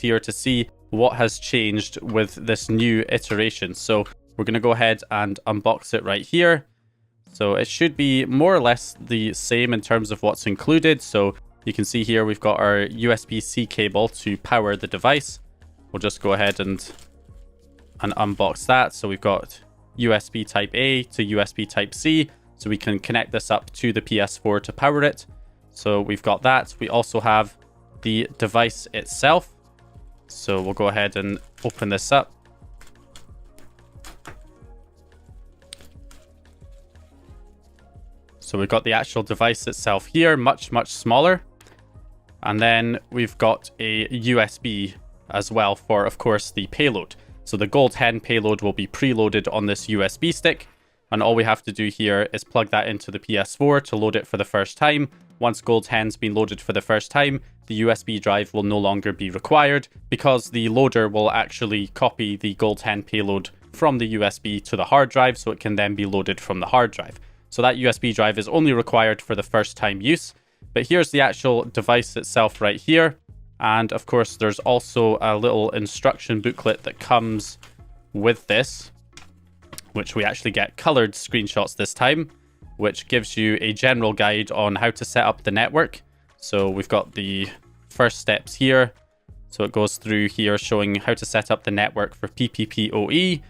here to see what has changed with this new iteration. So we're going to go ahead and unbox it right here. So it should be more or less the same in terms of what's included. So you can see here we've got our USB-C cable to power the device. We'll just go ahead and unbox that. So we've got USB Type A to USB Type C. So we can connect this up to the PS4 to power it. So we've got that. We also have the device itself. So we'll go ahead and open this up. So we've got the actual device itself here, much smaller. And then we've got a USB as well for, of course, the payload. So the Gold Hen payload will be preloaded on this USB stick. And all we have to do here is plug that into the PS4 to load it for the first time. Once Gold Hen's been loaded for the first time, the USB drive will no longer be required because the loader will actually copy the Gold Hen payload from the USB to the hard drive, so it can then be loaded from the hard drive. So that USB drive is only required for the first time use. But here's the actual device itself right here. And of course, there's also a little instruction booklet that comes with this, which we actually get colored screenshots this time, which gives you a general guide on how to set up the network. So we've got the first steps here. So it goes through here showing how to set up the network for PPPoE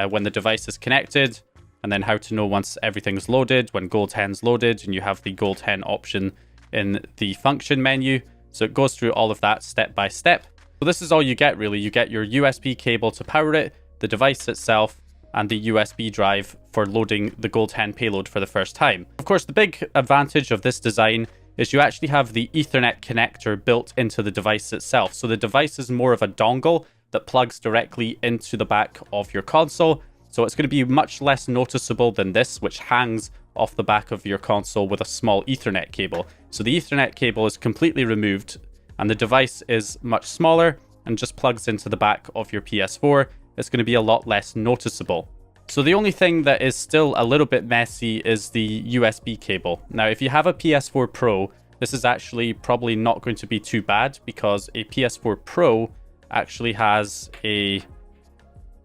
when the device is connected, and then how to know once everything's loaded, when Gold Hen's loaded, and you have the Gold Hen option in the function menu. So it goes through all of that step by step. So this is all you get really. You get your USB cable to power it, the device itself, and the USB drive for loading the Gold Hen payload for the first time. Of course, the big advantage of this design is you actually have the Ethernet connector built into the device itself. So the device is more of a dongle that plugs directly into the back of your console. So it's going to be much less noticeable than this, which hangs off the back of your console with a small Ethernet cable. So the Ethernet cable is completely removed, and the device is much smaller and just plugs into the back of your PS4. It's going to be a lot less noticeable. So the only thing that is still a little bit messy is the USB cable. Now, if you have a PS4 Pro, this is actually probably not going to be too bad, because a PS4 Pro actually has a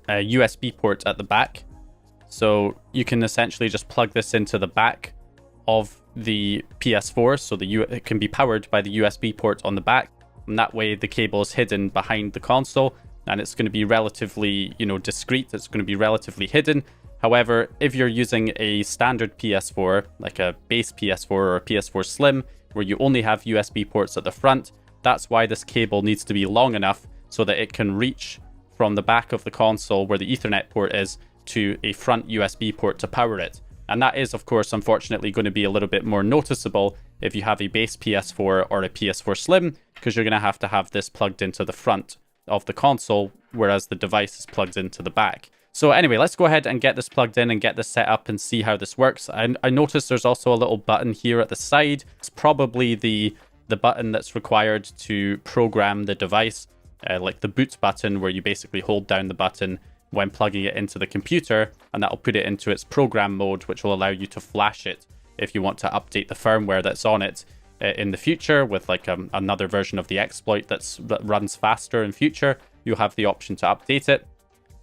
USB port at the back. So you can essentially just plug this into the back of the PS4, so it can be powered by the USB port on the back, and that way the cable is hidden behind the console, and it's going to be relatively, discreet. It's going to be relatively hidden. However, if you're using a standard PS4, like a base PS4 or a PS4 Slim, where you only have USB ports at the front, that's why this cable needs to be long enough so that it can reach from the back of the console where the Ethernet port is to a front USB port to power it. And that is, of course, unfortunately going to be a little bit more noticeable if you have a base PS4 or a PS4 Slim, because you're going to have this plugged into the front of the console, whereas the device is plugged into the back. So anyway, let's go ahead and get this plugged in and get this set up and see how this works. I noticed there's also a little button here at the side. It's probably the button that's required to program the device, like the boot button, where you basically hold down the button when plugging it into the computer, and that'll put it into its program mode, which will allow you to flash it if you want to update the firmware that's on it in the future with like another version of the exploit that runs faster in future. You'll have the option to update it.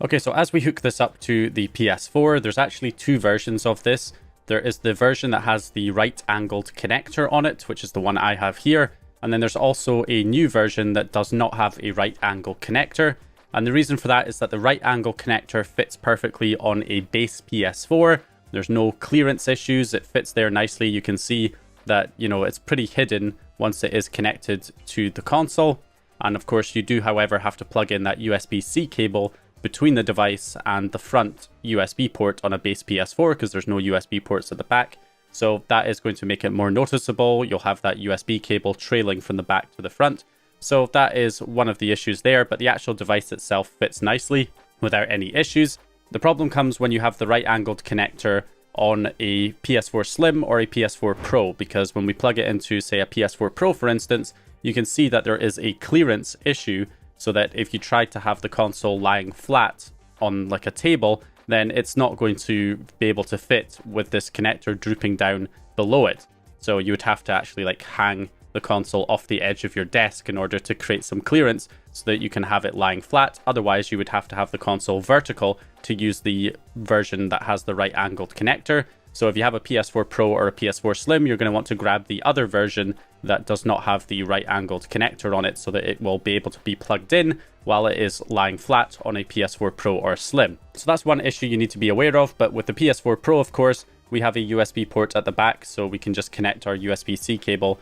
Okay, so as we hook this up to the PS4, there's actually two versions of this. There is the version that has the right-angled connector on it, which is the one I have here. And then there's also a new version that does not have a right-angle connector. And the reason for that is that the right-angle connector fits perfectly on a base PS4. There's no clearance issues. It fits there nicely. You can see that, it's pretty hidden once it is connected to the console. And of course, you do, however, have to plug in that USB-C cable between the device and the front USB port on a base PS4, because there's no USB ports at the back. So that is going to make it more noticeable. You'll have that USB cable trailing from the back to the front. So that is one of the issues there, but the actual device itself fits nicely without any issues. The problem comes when you have the right-angled connector on a PS4 Slim or a PS4 Pro, because when we plug it into, say, a PS4 Pro, for instance, you can see that there is a clearance issue, so that if you try to have the console lying flat on like a table, then it's not going to be able to fit with this connector drooping down below it. So you would have to actually like hang the console off the edge of your desk in order to create some clearance so that you can have it lying flat. Otherwise, you would have to have the console vertical to use the version that has the right angled connector. So if you have a PS4 Pro or a PS4 Slim, you're going to want to grab the other version that does not have the right angled connector on it so that it will be able to be plugged in while it is lying flat on a PS4 Pro or Slim. So that's one issue you need to be aware of. But with the PS4 Pro, of course, we have a USB port at the back, so we can just connect our USB-C cable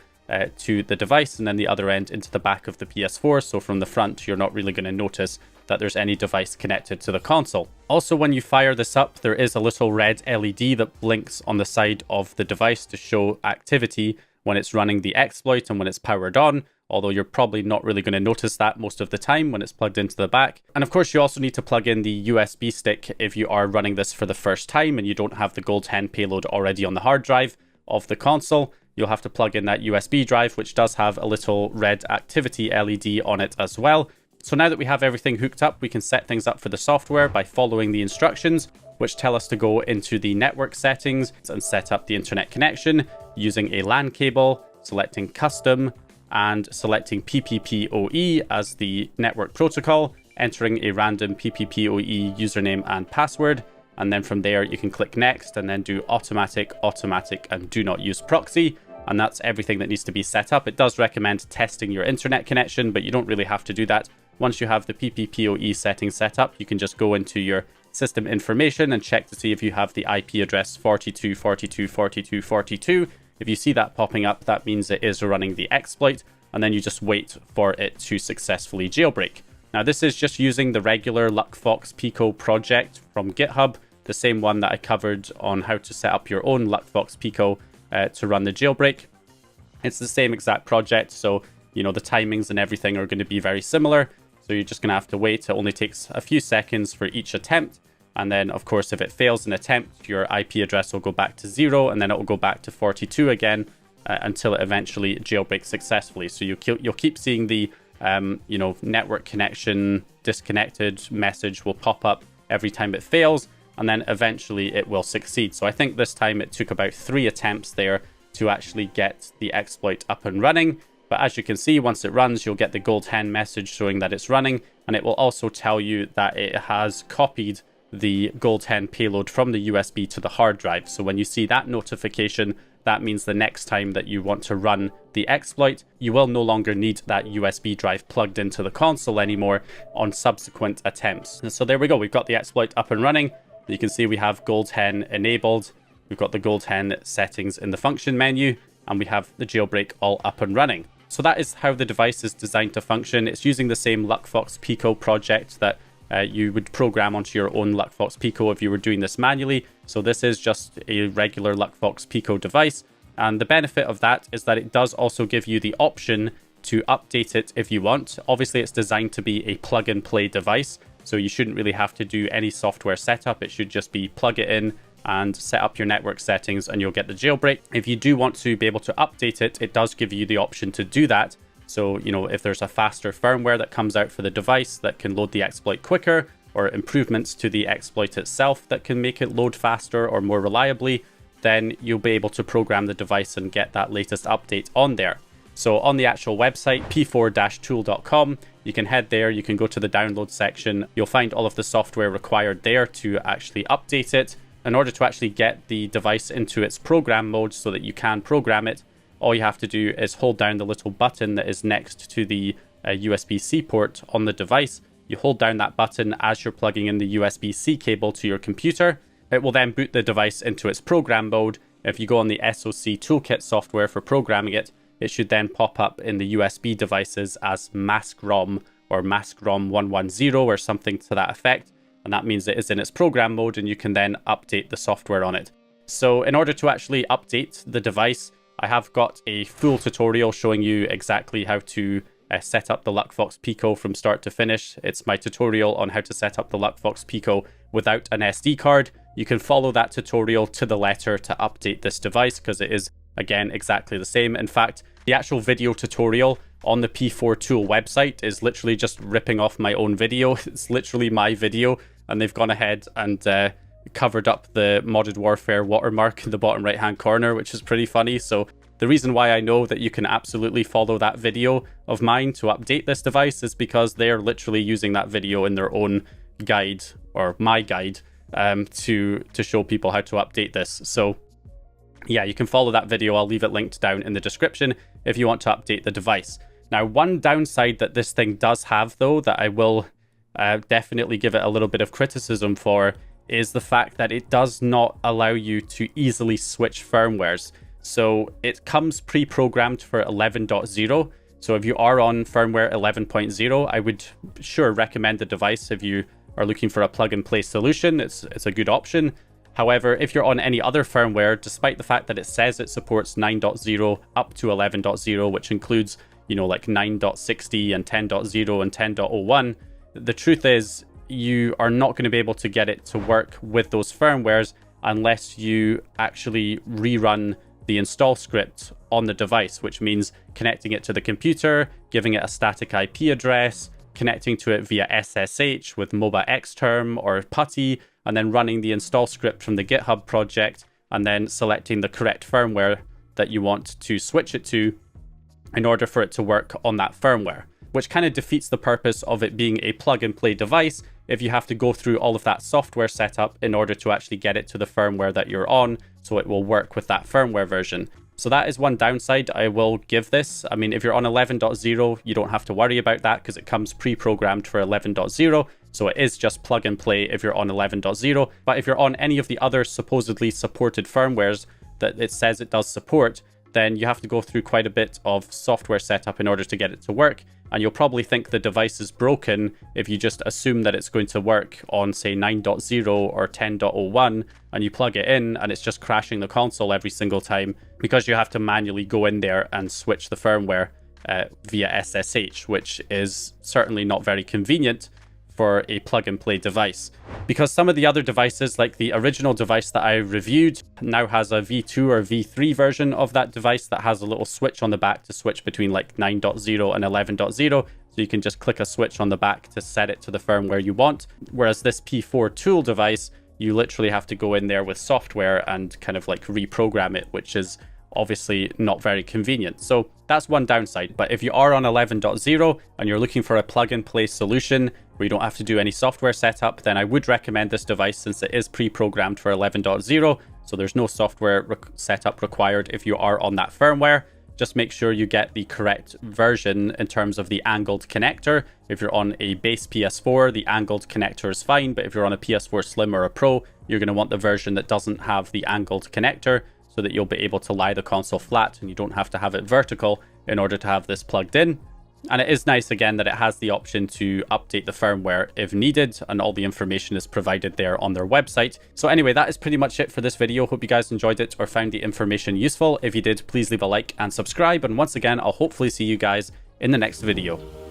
to the device and then the other end into the back of the PS4. So from the front, you're not really going to notice that there's any device connected to the console. Also, when you fire this up, there is a little red LED that blinks on the side of the device to show activity when it's running the exploit and when it's powered on, although you're probably not really going to notice that most of the time when it's plugged into the back. And of course, you also need to plug in the USB stick if you are running this for the first time and you don't have the Gold Hen payload already on the hard drive of the console. You'll have to plug in that USB drive, which does have a little red activity LED on it as well. So now that we have everything hooked up, we can set things up for the software by following the instructions, which tell us to go into the network settings and set up the internet connection using a LAN cable, selecting custom, and selecting PPPoE as the network protocol, entering a random PPPoE username and password. And then from there, you can click next and then do automatic, and do not use proxy. And that's everything that needs to be set up. It does recommend testing your internet connection, but you don't really have to do that. Once you have the PPPoE settings set up, you can just go into your system information and check to see if you have the IP address 42.42.42.42. If you see that popping up, that means it is running the exploit, and then you just wait for it to successfully jailbreak. Now, this is just using the regular LuckFox Pico project from GitHub, the same one that I covered on how to set up your own LuckFox Pico to run the jailbreak. It's the same exact project, so the timings and everything are going to be very similar. So you're just going to have to wait. It only takes a few seconds for each attempt. And then, of course, if it fails an attempt, your IP address will go back to 0, and then it will go back to 42 again until it eventually jailbreaks successfully. So you'll keep seeing the network connection disconnected message will pop up every time it fails, and then eventually it will succeed. So I think this time it took about 3 attempts there to actually get the exploit up and running. But as you can see, once it runs, you'll get the Gold Hen message showing that it's running, and it will also tell you that it has copied the Gold Hen payload from the USB to the hard drive. So when you see that notification, that means the next time that you want to run the exploit, you will no longer need that USB drive plugged into the console anymore on subsequent attempts. And so there we go, we've got the exploit up and running. You can see we have Gold Hen enabled, we've got the Gold Hen settings in the function menu, and we have the jailbreak all up and running. So that is how the device is designed to function. It's using the same LuckFox Pico project that you would program onto your own LuckFox Pico if you were doing this manually. So this is just a regular LuckFox Pico device. And the benefit of that is that it does also give you the option to update it if you want. Obviously, it's designed to be a plug and play device, so you shouldn't really have to do any software setup. It should just be plug it in and set up your network settings and you'll get the jailbreak. If you do want to be able to update it, it does give you the option to do that. So, if there's a faster firmware that comes out for the device that can load the exploit quicker, or improvements to the exploit itself that can make it load faster or more reliably, then you'll be able to program the device and get that latest update on there. So on the actual website, p4-tool.com, you can head there, you can go to the download section, you'll find all of the software required there to actually update it. In order to actually get the device into its program mode so that you can program it, all you have to do is hold down the little button that is next to the USB-C port on the device. You hold down that button as you're plugging in the USB-C cable to your computer. It will then boot the device into its program mode. If you go on the SoC Toolkit software for programming it, it should then pop up in the USB devices as MaskROM or MaskROM 110 or something to that effect. And that means it is in its program mode and you can then update the software on it. So in order to actually update the device, I have got a full tutorial showing you exactly how to set up the LuckFox Pico from start to finish. It's my tutorial on how to set up the LuckFox Pico without an SD card. You can follow that tutorial to the letter to update this device because it is, again, exactly the same. In fact, the actual video tutorial on the P4 Tool website is literally just ripping off my own video. It's literally my video, and they've gone ahead and covered up the Modded Warfare watermark in the bottom right hand corner, which is pretty funny. So The reason why I know that you can absolutely follow that video of mine to update this device is because they're literally using that video in their own guide, or my guide, to show people how to update this. So yeah, you can follow that video. I'll leave it linked down in the description if you want to update the device. Now, one downside that this thing does have, though, that I will definitely give it a little bit of criticism for, is the fact that it does not allow you to easily switch firmwares. So it comes pre-programmed for 11.0. So if you are on firmware 11.0, I would sure recommend the device if you are looking for a plug-and-play solution. It's a good option. However, if you're on any other firmware, despite the fact that it says it supports 9.0 up to 11.0, which includes, you know, like 9.60 and 10.0 and 10.01, the truth is you are not going to be able to get it to work with those firmwares unless you actually rerun the install script on the device, which means connecting it to the computer, giving it a static IP address, connecting to it via SSH with MOBA Xterm or PuTTY, and then running the install script from the GitHub project, and then selecting the correct firmware that you want to switch it to in order for it to work on that firmware, which kind of defeats the purpose of it being a plug-and-play device if you have to go through all of that software setup in order to actually get it to the firmware that you're on, so it will work with that firmware version. So that is one downside I will give this. I mean, if you're on 11.0, you don't have to worry about that because it comes pre-programmed for 11.0. So it is just plug and play if you're on 11.0. But if you're on any of the other supposedly supported firmwares that it says it does support, then you have to go through quite a bit of software setup in order to get it to work. And you'll probably think the device is broken if you just assume that it's going to work on, say, 9.0 or 10.01, and you plug it in and it's just crashing the console every single time because you have to manually go in there and switch the firmware via SSH, which is certainly not very convenient for a plug-and-play device. Because some of the other devices, like the original device that I reviewed, now has a V2 or V3 version of that device that has a little switch on the back to switch between like 9.0 and 11.0. So you can just click a switch on the back to set it to the firmware you want. Whereas this P4 tool device, you literally have to go in there with software and kind of like reprogram it, which is obviously not very convenient. So that's one downside. But if you are on 11.0 and you're looking for a plug-and-play solution where you don't have to do any software setup, then I would recommend this device since it is pre-programmed for 11.0. So there's no software setup required if you are on that firmware. Just make sure you get the correct version in terms of the angled connector. If you're on a base PS4, the angled connector is fine. But if you're on a PS4 Slim or a Pro, you're going to want the version that doesn't have the angled connector, so that you'll be able to lie the console flat and you don't have to have it vertical in order to have this plugged in. And it is nice, again, that it has the option to update the firmware if needed, and all the information is provided there on their website. So anyway, that is pretty much it for this video. Hope you guys enjoyed it or found the information useful. If you did, please leave a like and subscribe. And once again, I'll hopefully see you guys in the next video.